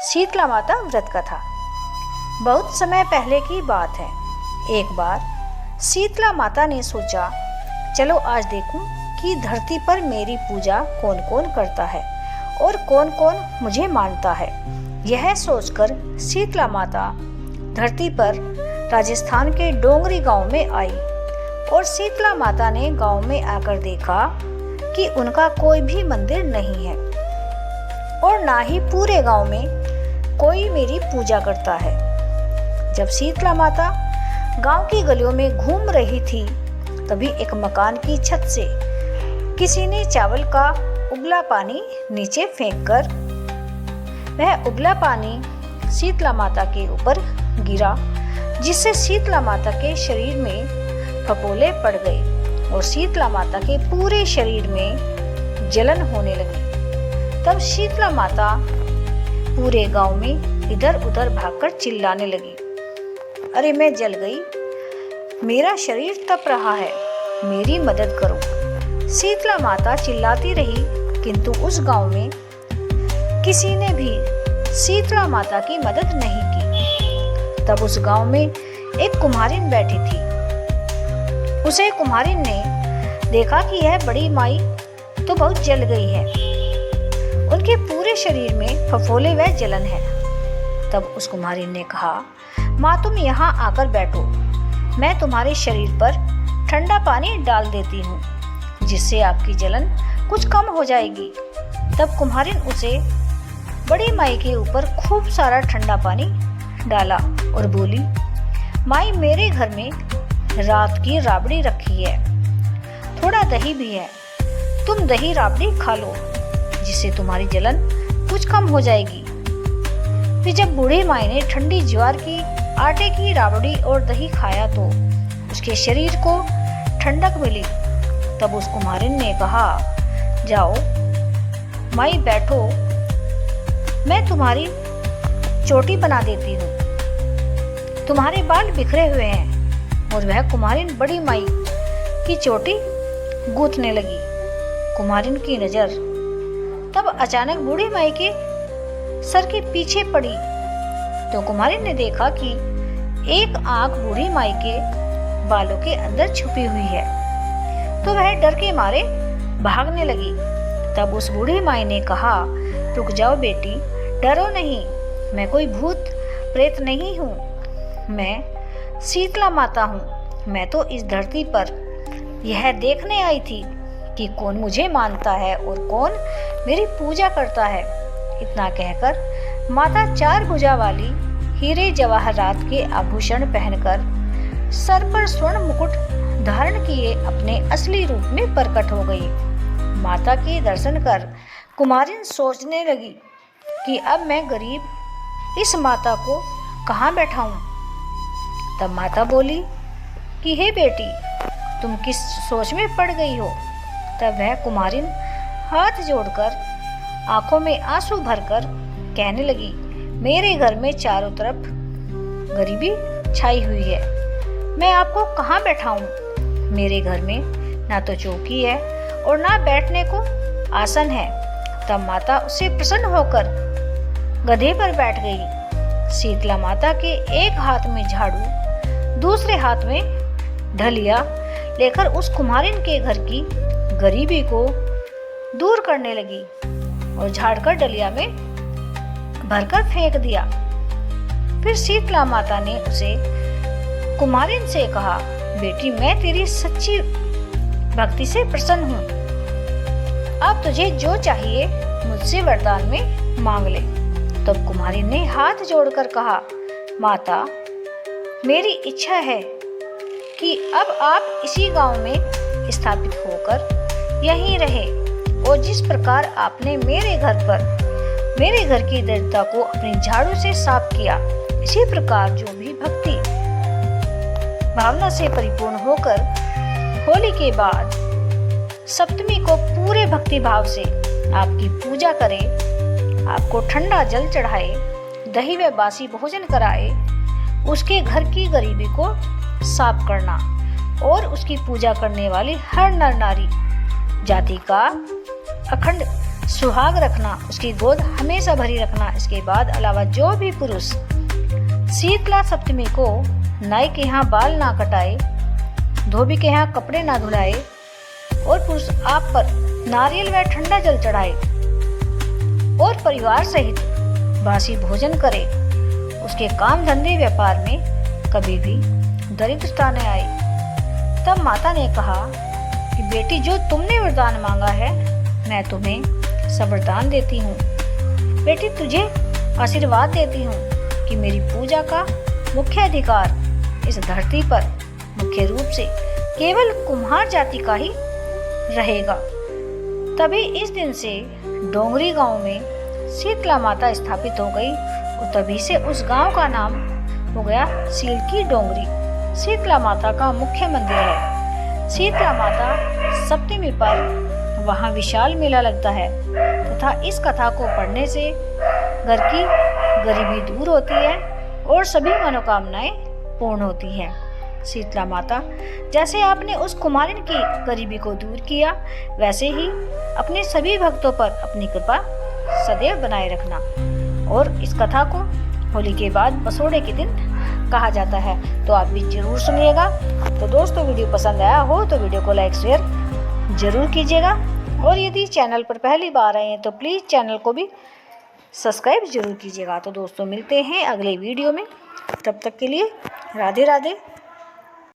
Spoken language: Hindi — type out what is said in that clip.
शीतला माता व्रत कथा। बहुत समय पहले की बात है। एक बार शीतला माता ने सोचा, चलो आज देखूं कि धरती पर मेरी पूजा कौन कौन करता है और कौन कौन मुझे मानता है। यह सोचकर शीतला माता धरती पर राजस्थान के डोंगरी गांव में आई और शीतला माता ने गांव में आकर देखा कि उनका कोई भी मंदिर नहीं है और ना ही पूरे गांव में कोई मेरी पूजा करता है। जब शीतला माता गांव की गलियों में घूम रही थी, तभी एक मकान की छत से किसी ने चावल का उबला पानी नीचे फेंककर वह उबला पानी शीतला माता के ऊपर गिरा, जिससे शीतला माता के शरीर में फफोले पड़ गए और शीतला माता के पूरे शरीर में जलन होने लगी। तब शीतला माता पूरे गांव में इधर उधर भागकर चिल्लाने लगी, अरे मैं जल गई, मेरा शरीर तप रहा है, मेरी मदद करो। शीतला माता चिल्लाती रही, किंतु उस गांव में किसी ने भी शीतला माता की मदद नहीं की। तब उस गांव में एक कुम्हारिन बैठी थी। उसे कुम्हारिन ने देखा कि यह बड़ी माई तो बहुत जल गई है, उनके पूरे शरीर में फफोले व जलन है। तब उस कुम्हारिन ने कहा, माँ तुम यहाँ आकर बैठो, मैं तुम्हारे शरीर पर ठंडा पानी डाल देती हूँ, जिससे आपकी जलन कुछ कम हो जाएगी। तब कुम्हारिन उसे बड़ी माई के ऊपर खूब सारा ठंडा पानी डाला और बोली, माई मेरे घर में रात की राबड़ी रखी है, थोड़ा दही भी है, तुम दही राबड़ी खा लो, जिससे तुम्हारी जलन कुछ कम हो जाएगी। फिर जब बूढ़ी माई ने ठंडी ज्वार की आटे की राबड़ी और दही खाया तो उसके शरीर को ठंडक मिली। तब उस कुम्हारिन ने कहा, जाओ माई बैठो, मैं तुम्हारी चोटी बना देती हूँ, तुम्हारे बाल बिखरे हुए हैं। और वह कुम्हारिन बड़ी माई की चोटी गूंथने लगी। कुम्हारिन की नजर तब अचानक बूढ़ी माई के सर के पीछे पड़ी तो कुम्हारिन ने देखा कि एक आंख बूढ़ी माई के बालों के अंदर छुपी हुई है, तो वह डर के मारे भागने लगी। तब उस बूढ़ी माई ने कहा, रुक जाओ बेटी, डरो नहीं, मैं कोई भूत प्रेत नहीं हूँ, मैं शीतला माता हूँ। मैं तो इस धरती पर यह देखने आई थी कि कौन मुझे मानता है और कौन मेरी पूजा करता है। इतना कहकर माता चार भुजा वाली हीरे जवाहरात के आभूषण पहनकर सर पर स्वर्ण मुकुट धारण किए अपने असली रूप में प्रकट हो गई। माता के दर्शन कर कुमारिन सोचने लगी कि अब मैं गरीब इस माता को कहाँ बैठाऊं। तब माता बोली कि हे बेटी, तुम किस सोच में पड़ गई हो। तब वह कुमारिन हाथ जोड़कर आंखों में आंसू भरकर कहने लगी, मेरे घर में चारों तरफ गरीबी छाई हुई है, मैं आपको कहाँ बैठाऊं। मेरे घर में ना तो चौकी है और ना बैठने को आसन है। तब माता उससे प्रसन्न होकर गधे पर बैठ गई। शीतला माता के एक हाथ में झाड़ू, दूसरे हाथ में ढलिया लेकर उस कुम्हारिन के घर की गरीबी को दूर करने लगी और झाड़कर डलिया में भरकर फेंक दिया। फिर शीतला माता ने उसे कुम्हारिन से कहा, बेटी मैं तेरी सच्ची भक्ति से प्रसन्न हूँ, अब तुझे जो चाहिए मुझसे वरदान में मांग ले। तब कुम्हारिन ने हाथ जोड़कर कहा, माता मेरी इच्छा है कि अब आप इसी गांव में स्थापित होकर यहीं रहे और जिस प्रकार आपने मेरे घर की दरिद्रता को अपनी झाड़ू से साफ किया, इसी प्रकार जो भी भक्ति भावना से परिपूर्ण होकर होली के बाद सप्तमी को पूरे भक्ति भाव से आपकी पूजा करे, आपको ठंडा जल चढ़ाए, दही व बासी भोजन कराए, उसके घर की गरीबी को साफ करना और उसकी पूजा करने वाली हर नर नारी जाति का अखंड सुहाग रखना, उसकी गोद हमेशा भरी रखना। इसके बाद अलावा जो भी पुरुष शीतला सप्तमी को नाई के यहाँ बाल ना कटाए, धोबी के यहाँ कपड़े ना धुलाए और पुरुष आप पर नारियल व ठंडा जल चढ़ाए और परिवार सहित बासी भोजन करे, उसके काम धंधे व्यापार में कभी भी दरिद्रता न आए। तब माता ने कहा कि बेटी, जो तुमने वरदान मांगा है मैं तुम्हें सब वरदान देती हूँ। बेटी, तुझे आशीर्वाद देती हूँ कि मेरी पूजा का मुख्य अधिकार इस धरती पर मुख्य रूप से केवल कुम्हार जाति का ही रहेगा। तभी इस दिन से डोंगरी गांव में शीतला माता स्थापित हो गई और तभी से उस गांव का नाम हो गया सील की डोंगरी। शीतला माता का मुख्य मंदिर है। शीतला माता सप्तमी पर वहाँ विशाल मेला लगता है तथा इस कथा को पढ़ने से घर की गरीबी दूर होती है और सभी मनोकामनाएं पूर्ण होती हैं। शीतला माता, जैसे आपने उस कुमारिन की गरीबी को दूर किया, वैसे ही अपने सभी भक्तों पर अपनी कृपा सदैव बनाए रखना। और इस कथा को होली के बाद बसोड़े के दिन कहा जाता है, तो आप भी जरूर सुनिएगा। तो दोस्तों, वीडियो पसंद आया हो तो वीडियो को लाइक शेयर जरूर कीजिएगा और यदि चैनल पर पहली बार आए हैं तो प्लीज़ चैनल को भी सब्सक्राइब जरूर कीजिएगा। तो दोस्तों, मिलते हैं अगले वीडियो में, तब तक के लिए राधे राधे।